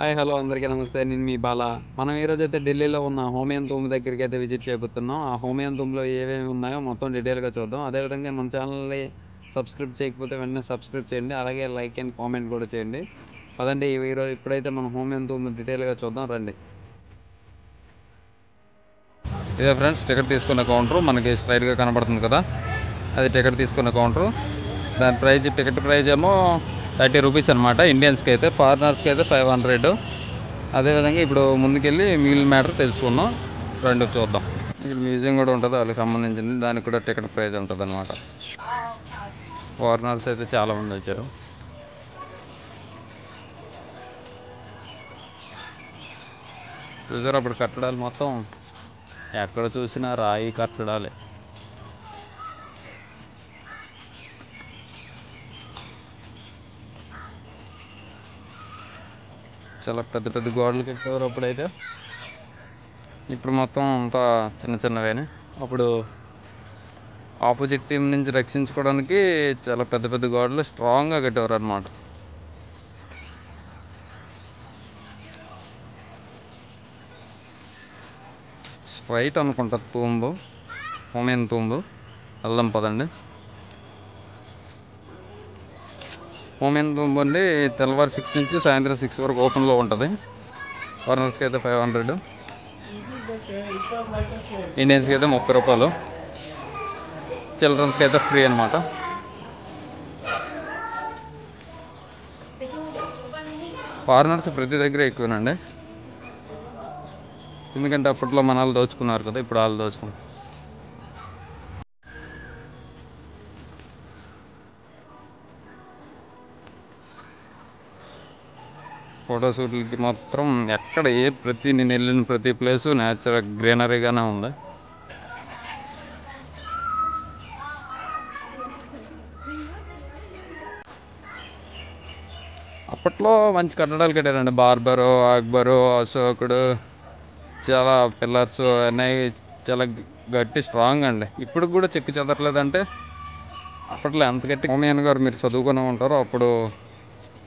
Hi hello అందరికీ నమస్తే. నేను మీ బాల. మనం ఈరోజైతే ఢిల్లీలో ఉన్న హుమాయూన్ టూంబ్ దగ్గరికైతే విజిట్ చేయబోతున్నాం. ఆ హుమాయూన్ టూంబ్‌లో ఏవేమి ఉన్నాయో మొత్తం డీటెయిల్‌గా చూద్దాం. అదేవిధంగా మన ఛానల్‌ని సబ్స్క్రైబ్ చేయకపోతే వెంటనే సబ్స్క్రైబ్ చేయండి. అలాగే లైక్ అండ్ కామెంట్ కూడా చేయండి. పదండి ఇప్పుడైతే మనం హుమాయూన్ టూంబ్ డీటెయిల్‌గా చూద్దాం రండి. ఇదే ఫ్రెండ్స్ టికెట్ తీసుకున్న కౌంటర్ మనకి స్ట్రైట్‌గా కనబడుతుంది కదా, అది టికెట్ తీసుకున్న కౌంటర్. దాని ప్రైజ్ టికెట్ ప్రైజ్ ఏమో 30 రూపీస్ అనమాట. ఇండియన్స్కి అయితే, ఫారినర్స్కి అయితే 500. అదేవిధంగా ఇప్పుడు ముందుకెళ్ళి మిగిలిన మ్యాటర్ తెలుసుకుందాం రండి చూద్దాం. ఇక్కడ మ్యూజియం కూడా ఉంటుంది, వాళ్ళకి సంబంధించింది. దానికి కూడా టికెట్ ప్రైజ్ ఉంటుంది అనమాట. ఫారినర్స్ అయితే చాలామంది వచ్చారు. చూసారు అప్పుడు కట్టడాలు మొత్తం ఎక్కడ చూసినా రాయి కట్టడాలే. చాలా పెద్ద పెద్ద గోడలు కట్టేవారు అప్పుడైతే. ఇప్పుడు మొత్తం అంతా చిన్న చిన్నవేనే. అప్పుడు ఆపోజిట్ టీం నుంచి రక్షించుకోవడానికి చాలా పెద్ద పెద్ద గోడలు స్ట్రాంగ్గా కట్టేవారు అనమాట. స్ట్రైట్ అనుకుంటా తూంబు, హుమాయూన్ తూంబు. వెళ్దాం పదండి. హుమాయూన్ తూంబు అండి తెల్లవారు 6 నుంచి సాయంత్రం 6 వరకు ఓపెన్లో ఉంటుంది. ఫారినర్స్కి అయితే 500, ఇండియన్స్కి అయితే 30 రూపాయలు, చిల్డ్రన్స్కి అయితే ఫ్రీ అనమాట. ఫారినర్స్ ప్రతి దగ్గర ఎక్కువనండి, ఎందుకంటే అప్పట్లో మన వాళ్ళు దోచుకున్నారు కదా, ఇప్పుడు వాళ్ళు దోచుకున్నారు. ఫోటోషూట్లకి మాత్రం ఎక్కడ నేను వెళ్ళిన ప్రతి ప్లేసు న్యాచురల్ గ్రీనరీగానే ఉంది. అప్పట్లో మంచి కట్టడాలు కట్టారండి. బార్బరు, అక్బరు, అశోకుడు, చాలా పిల్లర్స్ అన్నీ చాలా గట్టి స్ట్రాంగ్ అండి. ఇప్పుడు కూడా చెక్కు చెదరలేదంటే అప్పట్లో ఎంత గట్టి. హుమాయూన్ గారు మీరు చదువుకునే ఉంటారు, అప్పుడు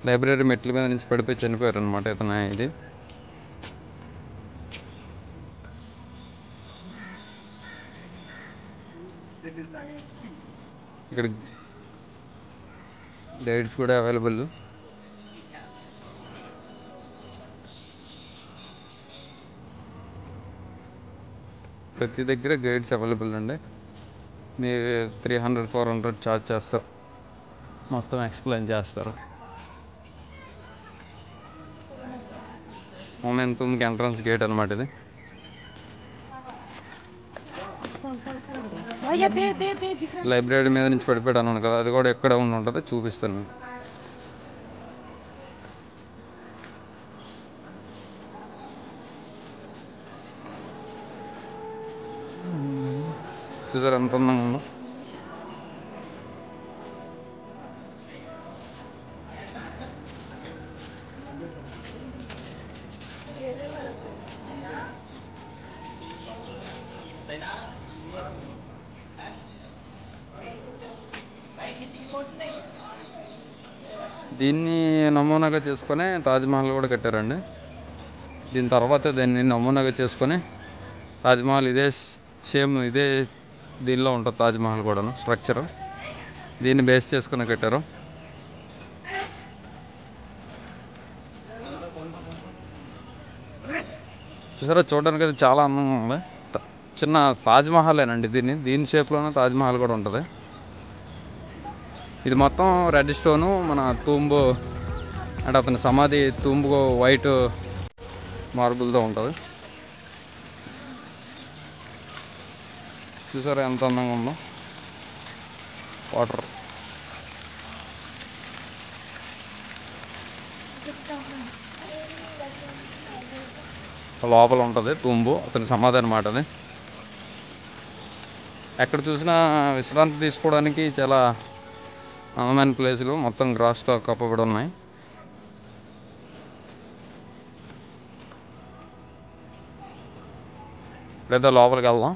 లైబ్రరీ మెట్ల మీద నుంచి పడిపోయి చనిపోయారు అనమాట ఇతను. ఇది ఇక్కడ గైడ్స్ కూడా అవైలబుల్. ప్రతి దగ్గర గైడ్స్ అవైలబుల్ అండి. మీరు 300-400 ఛార్జ్ చేస్తారు, మొత్తం ఎక్స్ప్లెయిన్ చేస్తారు. హుమాయూన్ టూంబ్కి ఎంట్రన్స్ గేట్ అనమాట ఇది. లైబ్రరీ మీద నుంచి పడిపోయాడు అన్నాను కదా, అది కూడా ఎక్కడ ఉంటుంది చూపిస్తాను మీకు. చూసారు ఎంత అందంగా ఉందో. దీన్ని నమూనాగా చేసుకొని తాజ్మహల్ కూడా కట్టారండి. దీని తర్వాత దీన్ని నమూనాగా చేసుకొని తాజ్మహల్ ఇదే సేమ్ ఇదే దీనిలో ఉంటుంది. తాజ్మహల్ కూడా స్ట్రక్చర్ దీన్ని బేస్ చేసుకుని కట్టారు. చూసారా, చూడడానికి అయితే చాలా అందంగా ఉంది. చిన్న తాజ్మహలేనండి, దీని షేప్లోనే తాజ్మహల్ కూడా ఉంటుంది. ఇది మొత్తం రెడ్ స్టోను, మన తూంబు అంటే అతని సమాధి తూంబు వైట్ మార్బుల్తో ఉంటుంది. చూసారా ఎంత అందంగా ఉందో. వాటర్ లోపల ఉంటుంది తూంబు, అతని సమాధి అనమాట అది. ఎక్కడ చూసినా విశ్రాంతి తీసుకోవడానికి చాలా అందమైన ప్లేసులు మొత్తం గ్రాస్తో కప్పబడి ఉన్నాయి. లేదా లోపలికి వెళ్దాం.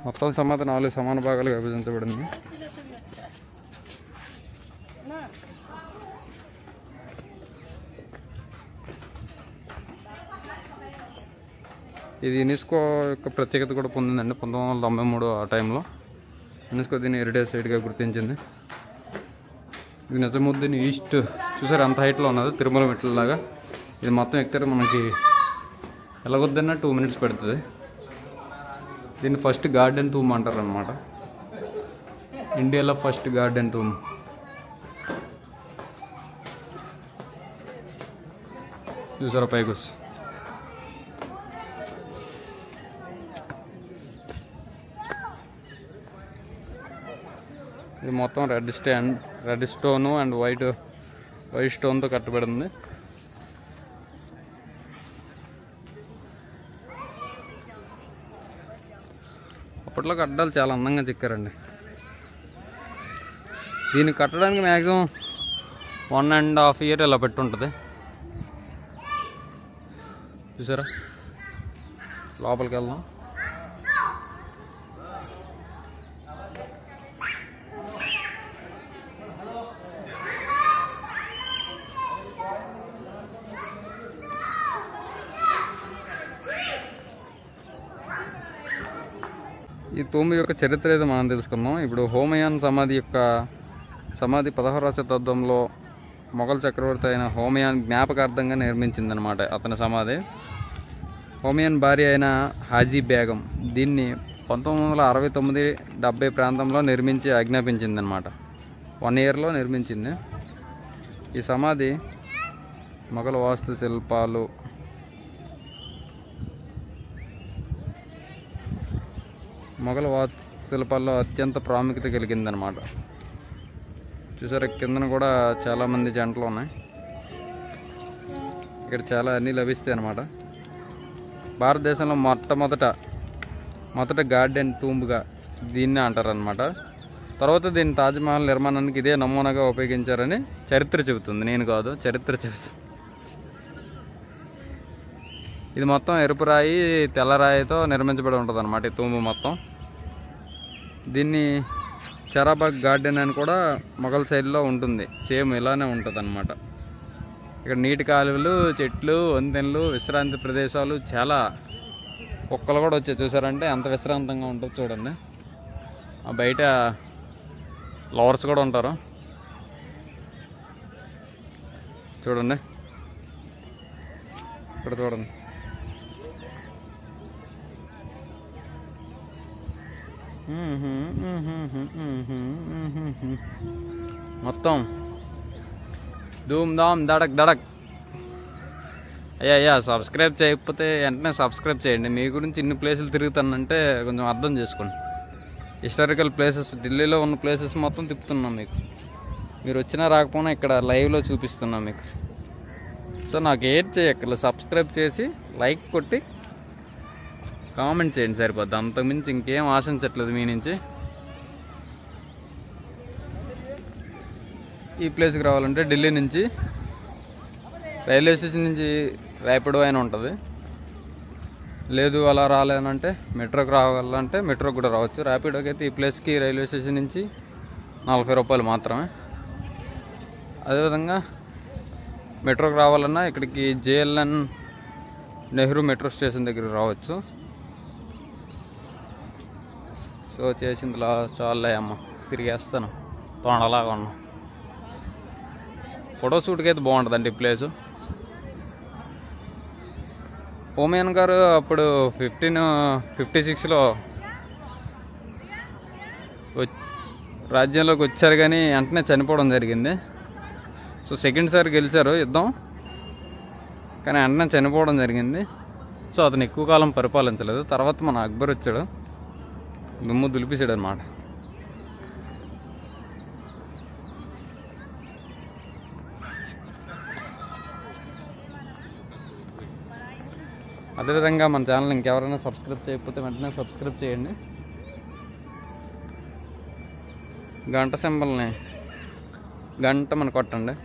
మొత్తం సమాధి 4 సమాన భాగాలుగా విభజించబడింది. ఇది యునెస్కో యొక్క ప్రత్యేకత కూడా పొందిందండి 1993 ఆ టైంలో. యునెస్కో దీన్ని హెరిటేజ్ సైట్గా గుర్తించింది. ఇది నిజాముద్దీన్ ఈస్ట్ చూసారు అంత హైట్లో ఉన్నది, తిరుమల మెట్లలాగా. ఇది మొత్తం ఎక్కితే మనకి ఎలాగొద్దన్నా 2 minutes పడుతుంది. దీన్ని ఫస్ట్ గార్డెన్ తూమ్ అంటారు అనమాట. ఇండియాలో ఫస్ట్ గార్డెన్ తూమ్. చూసారా పైకి వస్తుంది. ఇది మొత్తం రెడ్ స్టోను అండ్ వైట్ స్టోన్తో కట్టబడింది. అప్పట్లో కట్టడాలు చాలా అందంగా చెక్కారండి. దీన్ని కట్టడానికి మ్యాక్సిమం 1.5 year ఇలా పెట్టి ఉంటుంది. చూసారా లోపలికి వెళ్దాం. ఈ తూము యొక్క చరిత్ర ఏదో మనం తెలుసుకుందాం. ఇప్పుడు హుమాయూన్ సమాధి 16వ శతాబ్దంలో మొఘల్ చక్రవర్తి అయిన హుమాయూన్ జ్ఞాపకార్థంగా నిర్మించిందనమాట అతని సమాధి. హుమాయూన్ భార్య అయిన హాజీ బేగం దీన్ని 1969-70 ప్రాంతంలో నిర్మించి ఆజ్ఞాపించిందనమాట. 1 yearలో నిర్మించింది. ఈ సమాధి మొఘల్ వాస్తుశిల్పాల్లో అత్యంత ప్రాముఖ్యత కలిగిందనమాట. చూసారా కిందన కూడా చాలామంది జంటలు ఉన్నాయి. ఇక్కడ చాలా అన్నీ లభిస్తాయి అన్నమాట. భారతదేశంలో మొదట గార్డెన్ తూంబుగా దీన్నే అంటారనమాట. తర్వాత దీన్ని తాజ్మహల్ నిర్మాణానికి ఇదే నమూనాగా ఉపయోగించారని చరిత్ర చెబుతుంది, నేను కాదు, చరిత్ర చెబుతుంది. ఇది మొత్తం ఎరుపు రాయి తెల్లరాయితో నిర్మించబడి ఉంటుంది అన్నమాట ఈ తూంబు మొత్తం. దీన్ని చరాబాగ్ గార్డెన్ అని కూడా మొఘల్ సైడ్లో ఉంటుంది, సేమ్ ఇలానే ఉంటుంది అన్నమాట. ఇక్కడ నీటి కాలువలు, చెట్లు, వంతెనలు, విశ్రాంతి ప్రదేశాలు, చాలా కుక్కలు కూడా వచ్చాయి. చూసారంటే ఎంత విశ్రాంతంగా ఉంటుంది చూడండి. బయట లవర్స్ కూడా ఉంటారు చూడండి. ఇక్కడ చూడండి. మొత్తం ధూమ్ ధామ్ దడక్. అయ్యా సబ్స్క్రైబ్ చేయకపోతే వెంటనే సబ్స్క్రైబ్ చేయండి. మీ గురించి ఇన్ని ప్లేసులు తిరుగుతానంటే కొంచెం అర్థం చేసుకోండి. హిస్టారికల్ ప్లేసెస్, ఢిల్లీలో ఉన్న ప్లేసెస్ మొత్తం తిప్పుతున్నాం మీకు. మీరు వచ్చినా రాకపోయినా ఇక్కడ లైవ్లో చూపిస్తున్నాం మీకు. సో నాకు ఏడ్ చేయక్కర్లేదు, సబ్స్క్రైబ్ చేసి లైక్ కొట్టి కామెంట్ చేయండి సరిపోద్ది. అంతకుమించి ఇంకేం ఆశించట్లేదు మీ నుంచి. ఈ ప్లేస్కి రావాలంటే ఢిల్లీ నుంచి రైల్వే స్టేషన్ నుంచి ర్యాపిడో అయినా ఉంటుంది. లేదు అలా రాలేనంటే మెట్రోకి రావాలంటే మెట్రోకి కూడా రావచ్చు. ర్యాపిడోకి అయితే ఈ ప్లేస్కి రైల్వే స్టేషన్ నుంచి 40 రూపాయలు మాత్రమే. అదేవిధంగా మెట్రోకి రావాలన్నా ఇక్కడికి JLN నెహ్రూ మెట్రో స్టేషన్ దగ్గరికి రావచ్చు. సో చేసిందిలా చాలే అమ్మ, తిరిగేస్తాను తోడలాగా ఉన్నా. ఫోటోషూట్కి అయితే బాగుంటుందండి ఈ ప్లేసు. హుమాయూన్ గారు అప్పుడు 1556లో రాజ్యంలోకి వచ్చారు, కానీ వెంటనే చనిపోవడం జరిగింది. సో సెకండ్ సారి గెలిచారు యుద్ధం, కానీ వెంటనే చనిపోవడం జరిగింది. సో అతను ఎక్కువ కాలం పరిపాలించలేదు. తర్వాత మన అక్బర్ వచ్చాడు, దుమ్ము దులిపేసాడు అనమాట. అదేవిధంగా మన ఛానల్ ఇంకెవరైనా సబ్స్క్రైబ్ చేయకపోతే వెంటనే సబ్స్క్రైబ్ చేయండి. గంట సింబల్ని గంట మన కొట్టండి.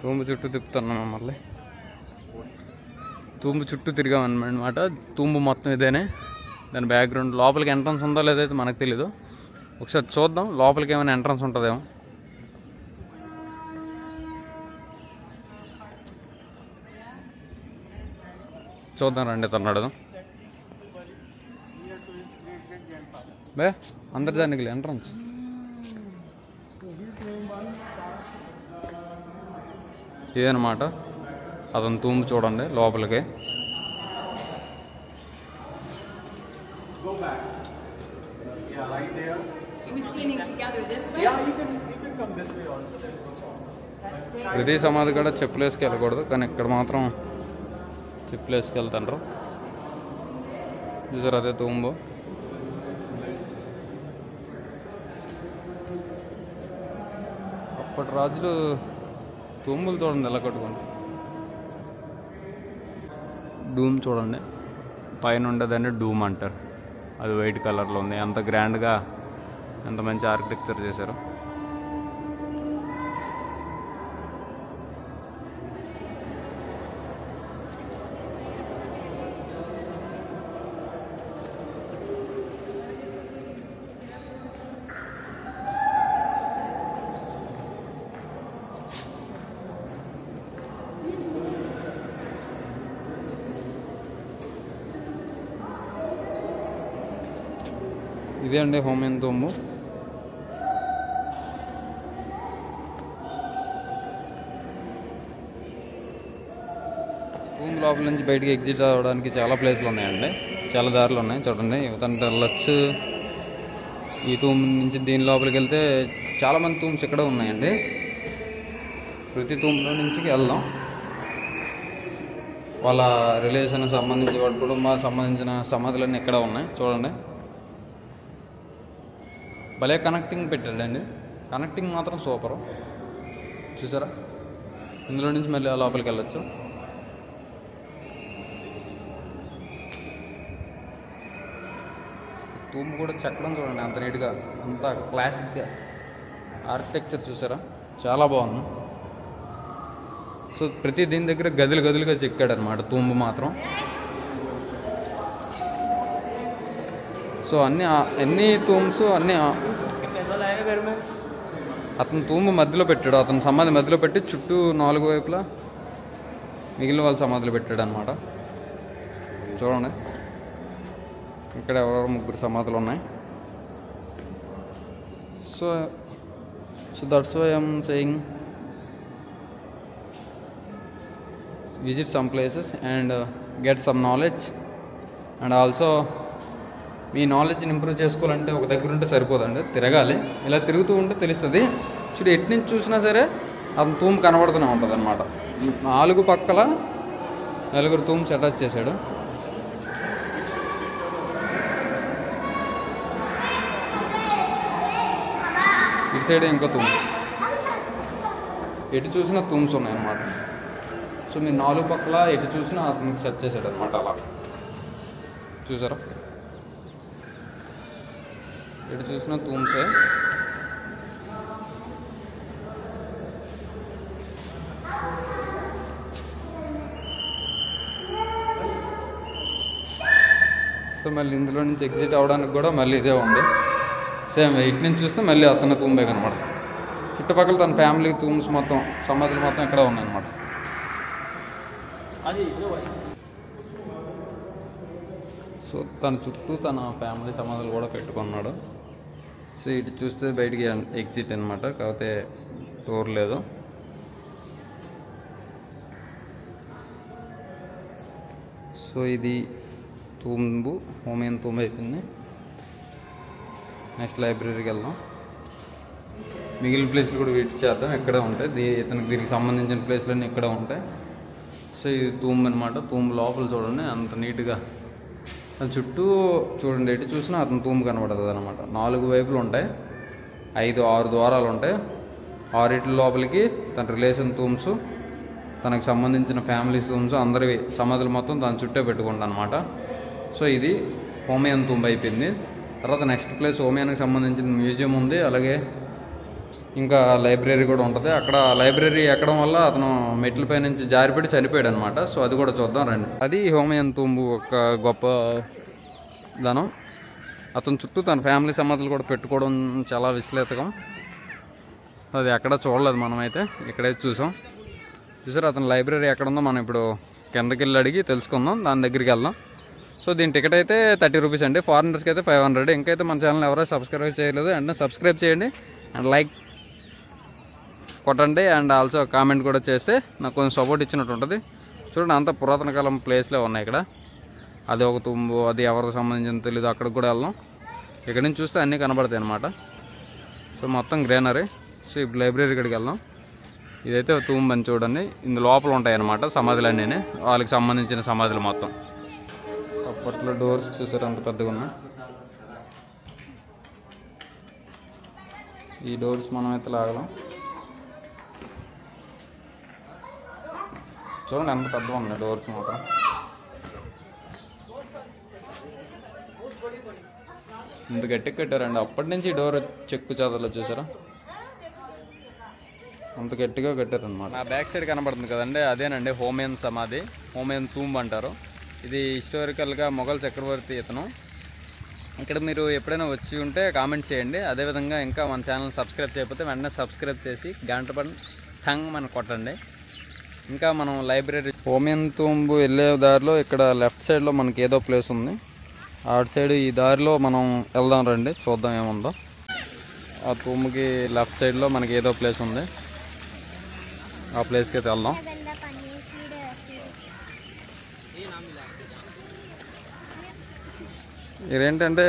తూంబు చుట్టూ తిప్పుతున్నాం మళ్ళీ. తూంబు చుట్టూ తిరిగామన్నమాట. తూంబు మొత్తం ఇదేనే. దాని బ్యాక్గ్రౌండ్ లోపలికి ఎంట్రన్స్ ఉందో లేదైతే మనకు తెలీదు. ఒకసారి చూద్దాం లోపలికి ఏమైనా ఎంట్రన్స్ ఉంటుందేమో. చూద్దాం రండి తన్నాడు బే అంతర్జానికి ఎంట్రన్స్. ఇదేనమాట అతను తూము చూడండి లోపలికి. ప్రతి సమాధి కూడా చెప్పులు వేసుకెళ్ళకూడదు, కానీ ఇక్కడ మాత్రం చెప్పులు వేసుకెళ్తాండ్రు. చూసారు అదే తూంబు. అప్పటి రాజులు తూంబులు చూడండి ఎలా కట్టుకోండి. డూమ్ చూడండి, పైన ఉండేదాన్ని డూమ్ అంటారు. అది వైట్ కలర్లో ఉంది. అంత గ్రాండ్గా ఎంత మంచి ఆర్కిటెక్చర్ చేశారు. ఇదే అండి హోమియన్ తూంబు. తూంబు లోపల నుంచి బయటికి ఎగ్జిట్ అవ్వడానికి చాలా ప్లేస్లు ఉన్నాయండి, చాలా దారులు ఉన్నాయి. చూడండి ఇవతంటే వెళ్ళొచ్చు. ఈ తూంబు నుంచి దీని లోపలికి వెళ్తే చాలామంది తూంబ్స్ ఇక్కడ ఉన్నాయండి. ప్రతి తూంబులో నుంచి వెళ్దాం. వాళ్ళ రిలేషన్ సంబంధించి వాళ్ళ కుటుంబానికి సంబంధించిన సమాధులన్నీ ఇక్కడ ఉన్నాయి. చూడండి భలే కనెక్టింగ్ పెట్టాడండి. కనెక్టింగ్ మాత్రం సూపరు. చూసారా, ఇందులో నుంచి మళ్ళీ లోపలికి వెళ్ళొచ్చు. తూంబు కూడా చెక్కడం చూడండి అంత నీట్గా, అంత క్లాసిక్గా ఆర్కిటెక్చర్ చూసారా, చాలా బాగుంది. సో ప్రతి దీని దగ్గర గదులు గదులుగా చెక్కాడు అనమాట తూంబు మాత్రం. సో అన్ని తూమ్స్ అన్నీ అతను తూంబు మధ్యలో పెట్టాడు. అతను సమాధి మధ్యలో పెట్టి చుట్టూ 4 వైపులా మిగిలిన వాళ్ళ సమాధులు పెట్టాడు అనమాట. చూడండి ఇక్కడ ఎవరెవరు 3 సమాధులు ఉన్నాయి. So that's why I'm saying visit some places and get some knowledge, and also మీ నాలెడ్జ్ని ఇంప్రూవ్ చేసుకోవాలంటే ఒక దగ్గర ఉంటే సరిపోదండి, తిరగాలి. ఇలా తిరుగుతూ ఉంటే తెలుస్తుంది. చూడు ఎటు నుంచి చూసినా సరే అతను తూము కనబడుతూనే ఉంటుంది అనమాట. 4 పక్కల 4 తూమ్స్ అటాచ్ చేశాడు. ఇటు సైడ్ ఇంకో తూము, ఎటు చూసినా తూమ్స్ ఉన్నాయన్నమాట. సో మీరు 4 పక్కల ఎటు చూసినా అతనికి సెట్ చేశాడు అనమాట. అలా చూసారా, ఎటు చూసినా తూమ్సే. సో మళ్ళీ ఇందులో నుంచి ఎగ్జిట్ అవ్వడానికి కూడా మళ్ళీ ఇదే ఉంది. సేమ్ ఇటు నుంచి చూస్తే మళ్ళీ అతని తూంబే కనమాట. చుట్టుపక్కల తన ఫ్యామిలీ తూమ్స్ మొత్తం సమాధులు మొత్తం ఇక్కడ ఉన్నాయన్నమాట. సో తన చుట్టూ తన ఫ్యామిలీ సమాధులు కూడా పెట్టుకున్నాడు. సో ఇటు చూస్తే బయటికి ఎగ్జిట్ అనమాట, కాకపోతే డోర్ లేదు. సో ఇది తూంబు, హోమియన్ తూంబు అయిపోయింది. నెక్స్ట్ లైబ్రరీకి వెళ్దాం. మిగిలిన ప్లేస్లు కూడా విజిట్ చేద్దాం, ఎక్కడే ఉంటాయి. ఇతనికి దీనికి సంబంధించిన ప్లేస్లన్నీ ఇక్కడ ఉంటాయి. సో ఇది తూంబు అనమాట. తూంబు లోపల చూడండి అంత నీట్గా, చుట్టూ చూడండి ఎటు చూసినా అతను తూంబు కనబడుతుంది అనమాట. 4 వైపులు ఉంటాయి, 5-6 ద్వారాలు ఉంటాయి. 6 లోపలికి తన రిలేషన్ తూమ్స్, తనకు సంబంధించిన ఫ్యామిలీస్ తూమ్స్, అందరి సమాధులు మొత్తం తన చుట్టే పెట్టుకుంటా అనమాట. సో ఇది హోమియన్ తూంబు అయిపోయింది. తర్వాత నెక్స్ట్ ప్లేస్ హోమియానికి సంబంధించిన మ్యూజియం ఉంది. అలాగే ఇంకా లైబ్రరీ కూడా ఉంటుంది. అక్కడ లైబ్రరీ ఎక్కడం వల్ల అతను మెట్లపై నుంచి జారిపడి చనిపోయాడు అనమాట. సో అది కూడా చూద్దాం రండి. అది హుమాయూన్ తుంబు ఒక గొప్ప ధనం. అతని చుట్టూ తన ఫ్యామిలీ సమాధులు కూడా పెట్టుకోవడం చాలా విశ్లేషకం. అది ఎక్కడ చూడలేదు మనమైతే, ఇక్కడైతే చూసాం. చూసారు అతని లైబ్రరీ ఎక్కడ ఉందో మనం ఇప్పుడు కిందకి వెళ్ళి అడిగి తెలుసుకుందాం, దాని దగ్గరికి వెళ్దాం. సో దీని టికెట్ అయితే 30 రూపీస్ అండి, ఫారినర్స్కి అయితే 500. ఇంకైతే మన ఛానల్ ఎవరైనా సబ్స్క్రైబ్ చేయలేదు అంటే సబ్స్క్రైబ్ చేయండి అండ్ లైక్ కొట్టండి అండ్ ఆల్సో కామెంట్ కూడా చేస్తే నాకు కొంచెం సపోర్ట్ ఇచ్చినట్టు ఉంటుంది. చూడండి అంత పురాతన కాలం ప్లేస్లే ఉన్నాయి ఇక్కడ. అది ఒక తుంబు, అది ఎవరికి సంబంధించిన తెలీదు. అక్కడికి కూడా వెళ్దాం. ఇక్కడ నుంచి చూస్తే అన్నీ కనబడతాయి అన్నమాట. సో మొత్తం గ్రీనరీ. సో ఇప్పుడు లైబ్రరీ ఇక్కడికి వెళ్దాం. ఇదైతే తుంబు అని చూడండి, ఇందు లోపల ఉంటాయి అన్నమాట సమాధులన్నీ, వాళ్ళకి సంబంధించిన సమాధులు మొత్తం. అప్పట్లో డోర్స్ చూసారు అంత పెద్దగా ఉన్నాయి. ఈ డోర్స్ మనమైతే లాగలం. చూడండి ఎంత పెద్దగా ఉన్నాయి డోర్స్ మాత్రం. ఇంత గట్టిగా కట్టారండి. అప్పటి నుంచి డోర్ చెక్కు చెదలు చూసారా, అంత గట్టిగా కట్టారనమాట. నా బ్యాక్ సైడ్ కనబడుతుంది కదండి, అదేనండి హుమాయూన్ సమాధి, హుమాయూన్ తుంబ్ అంటారు. ఇది హిస్టారికల్గా మొఘల్ చక్రవర్తి ఇతను. ఇక్కడ మీరు ఎప్పుడైనా వచ్చి ఉంటే కామెంట్ చేయండి. అదేవిధంగా ఇంకా మన ఛానల్ సబ్స్క్రైబ్ చేయకపోతే వెంటనే సబ్స్క్రైబ్ చేసి గంట పని థంగ్ మనం కొట్టండి. ఇంకా మనం లైబ్రరీ హుమాయూన్ తుంబ్ వెళ్ళే దారిలో ఇక్కడ లెఫ్ట్ సైడ్లో మనకి ఏదో ప్లేస్ ఉంది. అటు సైడ్ ఈ దారిలో మనం వెళ్దాం రండి, చూద్దాం ఏముందో. ఆ తుంబుకి లెఫ్ట్ సైడ్లో మనకి ఏదో ప్లేస్ ఉంది, ఆ ప్లేస్కి అయితే వెళ్దాం. ఇదేంటంటే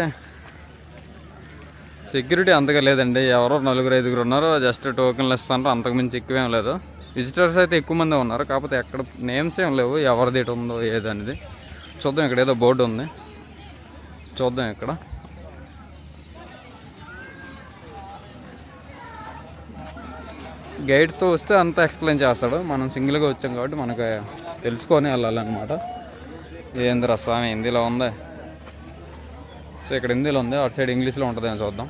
సెక్యూరిటీ అంతగా లేదండి, ఎవరో 4-5 ఉన్నారు, జస్ట్ టోకెన్లు ఇస్తున్నారు, అంతకుమించి ఎక్కువేం లేదు. విజిటర్స్ అయితే ఎక్కువ మంది ఉన్నారు, కాకపోతే ఎక్కడ నేమ్స్ ఏం లేవు, ఎవరిది ఎటు ఉందో ఏదనేది. చూద్దాం, ఇక్కడ ఏదో బోర్డు ఉంది, చూద్దాం. ఇక్కడ గైడ్తో వస్తే అంతా ఎక్స్ప్లెయిన్ చేస్తాడు. మనం సింగిల్గా వచ్చాం కాబట్టి మనకు తెలుసుకొని వెళ్ళాలన్నమాట. ఏంది రస్వామి హిందీలో ఉంది. సో ఇక్కడ హిందీలో ఉంది, అటు సైడ్ ఇంగ్లీష్లో ఉంటుంది అని చూద్దాం.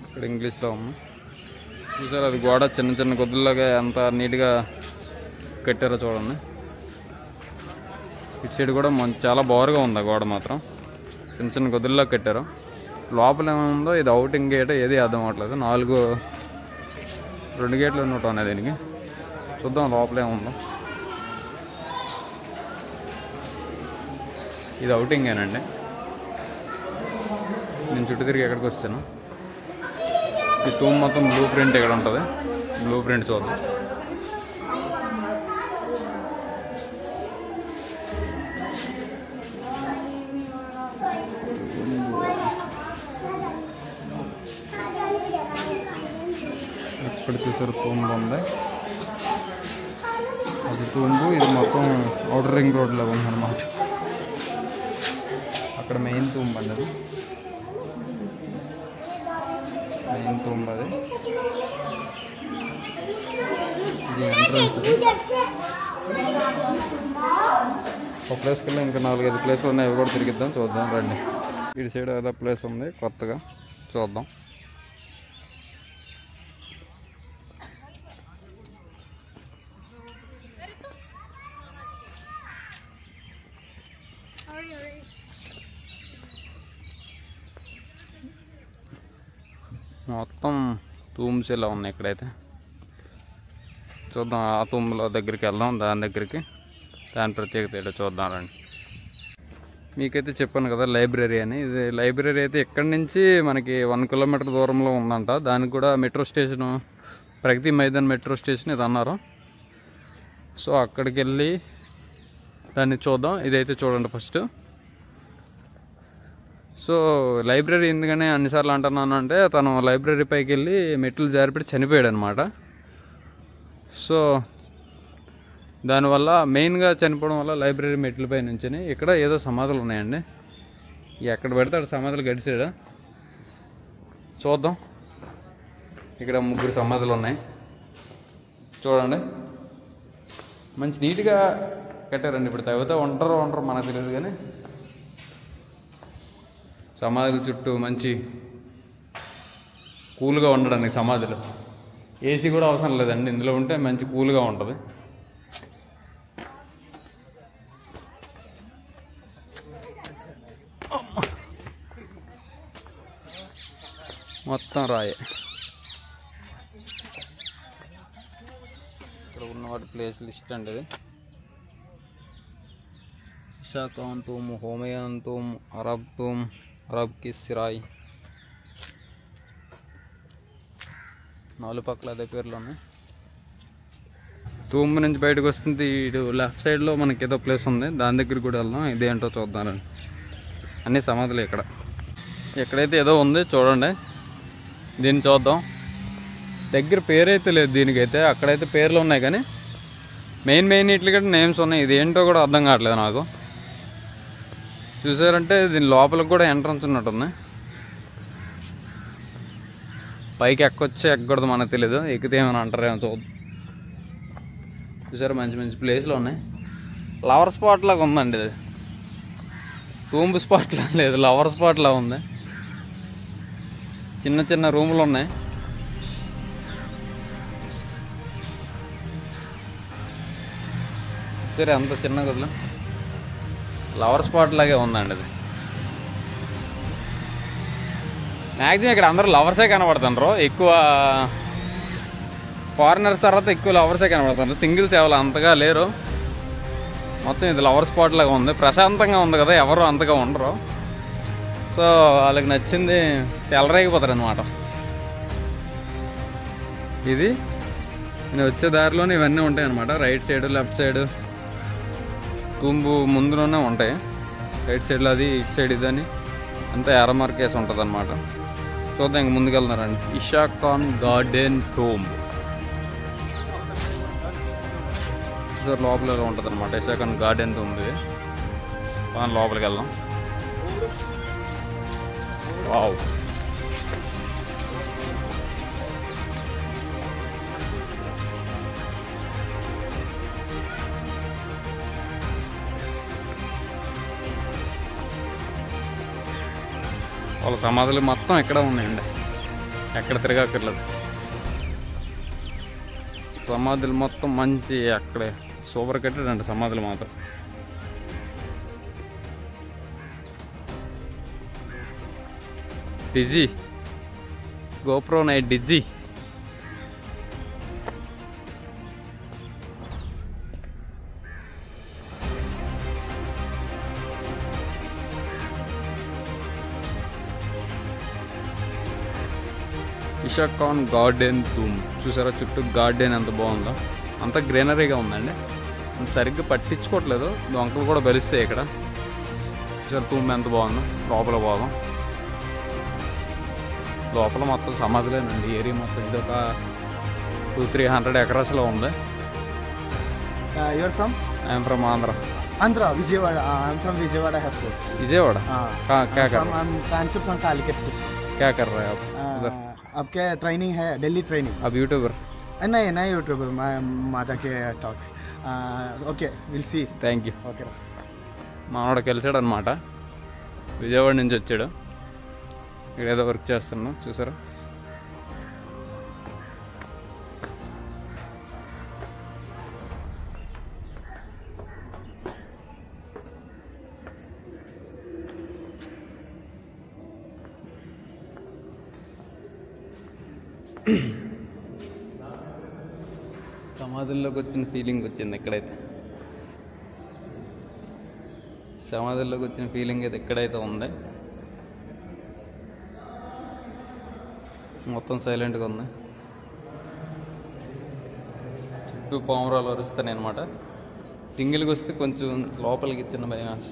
ఇక్కడ ఇంగ్లీష్లో ఉంది చూసారు. అది గోడ చిన్న చిన్న గొద్దుల్లాగా ఎంత నీట్గా కట్టారో చూడండి. ఇటు సైడ్ కూడా చాలా బారుగా ఉంది గోడ మాత్రం, చిన్న చిన్న గొద్దుల్లా కట్టారు. లోపల ఏముందో ఇది అవుటింగ్ గేట్ ఏది అర్థం అవ్వట్లేదు. 2 గేట్లు ఉన్నట్టు ఉన్నాయి దీనికి. చూద్దాం లోపల ఏముందో. ఇది అవుటింగేనండి. నేను చుట్టూ తిరిగి ఎక్కడికి వచ్చాను. ఈ తుంబ్ మొత్తం బ్లూ ప్రింట్ ఇక్కడ ఉంటుంది, బ్లూ ప్రింట్ చూద్దాం. ఇక్కడ చూసారు తుంబు ఉంది, అది తుంబు. ఇది మొత్తం ఔటర్ రింగ్ రోడ్లో ఉందన్నమాట. అక్కడ మెయిన్ తుంబు అండి, అది మెయిన్ తుంబు. అది ఇది ఎంట్రన్స్. ఒక ప్లేస్కి వెళ్ళి ఇంకా 4-5 ప్లేస్లు ఉన్నాయి, అవి కూడా తిరిగిద్దాం, చూద్దాం రండి. ఇటు సైడ్ ఏదో ప్లేస్ ఉంది కొత్తగా, చూద్దాం. మొత్తం తుంబ్స్ ఇలా ఉన్నాయి ఇక్కడైతే. చూద్దాం, ఆ తుంబులో దగ్గరికి వెళ్దాం, దాని దగ్గరికి, దాని ప్రత్యేకత ఏంటో చూద్దాం రండి. మీకైతే చెప్పాను కదా లైబ్రరీ అని. ఇది లైబ్రరీ అయితే ఇక్కడి నుంచి మనకి 1 కిలోమీటర్ దూరంలో ఉందంట. దానికి కూడా మెట్రో స్టేషను, ప్రగతి మైదాన్ మెట్రో స్టేషన్ ఇది అన్నారు. సో అక్కడికి వెళ్ళి దాన్ని చూద్దాం. ఇదైతే చూడండి ఫస్ట్. సో లైబ్రరీ ఎందుకని అన్నిసార్లు అంటున్నాను అంటే, తను లైబ్రరీ పైకి వెళ్ళి మెట్లు జారిపడి చనిపోయాడు అనమాట. సో దానివల్ల మెయిన్గా చనిపోవడం వల్ల లైబ్రరీ మెట్లపై నుంచి ఇక్కడ ఏదో సమాధులు ఉన్నాయండి. ఎక్కడ పెడతాడు సమాధులు గడిచాడు, చూద్దాం. ఇక్కడ 3 సమాధులు ఉన్నాయి చూడండి. మంచి నీట్గా కట్టారండి. ఇప్పుడు తవ్వితే ఉంటారో మనకు తెలియదు, కానీ సమాధుల చుట్టూ మంచి కూల్గా ఉండడానికి సమాధులు. ఏసీ కూడా అవసరం లేదండి, ఇందులో ఉంటే మంచి కూల్గా ఉంటుంది. మొత్తం రాయే. ఇక్కడ ఉన్న వాటి ప్లేస్ లిస్ట్ అండి ఇది. ఇషాఖాన్ తూమ్, హోమయాన్ తూమ్, అరబ్ కి సిరాయ్, 4 పక్కల అదే పేర్లు ఉన్నాయి. తూము నుంచి బయటకు వస్తుంది. ఇటు లెఫ్ట్ సైడ్లో మనకి ఏదో ప్లేస్ ఉంది, దాని దగ్గర కూడా వెళ్దాం. ఇదేంటో చూద్దాం. అన్ని సమాధులు ఇక్కడ. ఎక్కడైతే ఏదో ఉంది చూడండి, దీన్ని చూద్దాం. దగ్గర పేరైతే లేదు దీనికైతే, అక్కడైతే పేర్లు ఉన్నాయి కానీ మెయిన్ వీటికి నేమ్స్ ఉన్నాయి. ఇది ఏంటో కూడా అర్థం కావట్లేదు నాకు. చూసారంటే దీని లోపలికి కూడా ఎంట్రన్స్ ఉన్నట్టుంది. పైకి ఎక్కకూడదు మనకు తెలీదు, ఎక్కితే ఏమైనా అంటారేమో చూద్దాం. చూసారా మంచి ప్లేస్లు ఉన్నాయి. లవర్ స్పాట్ లాగా ఉందండి ఇది, తూంబు స్పాట్ లాగా లేదు, లవర్ స్పాట్ లాగా ఉంది. చిన్న రూములు ఉన్నాయి. సరే అంత చిన్న గదులు లవర్ స్పాట్ లాగే ఉందండి అది. మ్యాక్సిమం ఇక్కడ అందరూ లవర్సే కనబడుతుండ్రు, ఎక్కువ ఫారినర్స్ తర్వాత ఎక్కువ లవర్సే కనబడుతుండ్రు, సింగిల్స్ ఎవరు అంతగా లేరు. మొత్తం ఇది లవర్ స్పాట్ లాగా ఉంది, ప్రశాంతంగా ఉంది కదా, ఎవరు అంతగా ఉండరు. సో వాళ్ళకి నచ్చింది చెలరేగిపోతారు అనమాట. ఇది నేను వచ్చే దారిలోనే ఇవన్నీ ఉంటాయి అనమాట. రైట్ సైడ్ లెఫ్ట్ సైడ్ తూంబు ముందులోనే ఉంటాయి. రైట్ సైడ్లో అది, ఇటు సైడ్ ఇదని అంతా ఎర్రమార్క్ వేసి ఉంటుంది అనమాట. చూద్దాం ఇంక ముందుకెళ్తున్నారండి. ఇషాఖాన్ గార్డెన్ టూంబ్ లోపల ఉంటుంది అనమాట. ఇషాఖాన్ గార్డెన్ టూంబ్ ఇది. మనం లోపలికి వెళ్దాం. వావ్, వాళ్ళ సమాధులు మొత్తం ఎక్కడ ఉన్నాయండి, ఎక్కడ తిరగక్కర్లేదు. సమాధులు మొత్తం మంచి అక్కడే సూపర్ కట్టాడండి సమాధులు మాత్రం. DJI GoPro night DJI. Isa Khan garden tomb చూసారా, చుట్టూ గార్డెన్ ఎంత బాగుందో, అంత గ్రీనరీగా ఉందండి. సరిగ్గా పట్టించుకోవట్లేదు, దొంగలు కూడా బలిస్తాయి ఇక్కడ. చూసారా టూంబ్ ఎంత బాగుందో. లోపల భాగం లోపల మొత్తం సమాధులేనండి. ఏరియా మొత్తం ఇది ఒక 200-300 ఎకరాస్లో ఉంది. I'm from Andhra, Vijayawada. I'm from Vijayawada airport. Vijayawada? हाँ, क्या कर रहे हैं? Transfer from Calicut station. क्या कर रहे हैं आप उधर? अब क्या ट्रेनिंग है, दिल्ली ट्रेनिंग. अब यूट्यूबर? नहीं यूट्यूबर, मैं माता के talk. Okay, will see. Thank you. Okay, మావాడు కలిసాడు అనమాట, విజయవాడ నుంచి వచ్చాడు. ఇక్కడ ఏదో వర్క్ చేస్తున్నాం చూసారా. సమాధుల్లోకి వచ్చిన ఫీలింగ్ వచ్చింది ఎక్కడైతే. సమాధుల్లోకి వచ్చిన ఫీలింగ్ అయితే ఎక్కడైతే ఉంది. మొత్తం సైలెంట్గా ఉంది. చుట్టూ పావురాలు అరుస్తాయి అనమాట. సింగిల్గా వస్తే కొంచెం లోపలికి చిన్న భయం.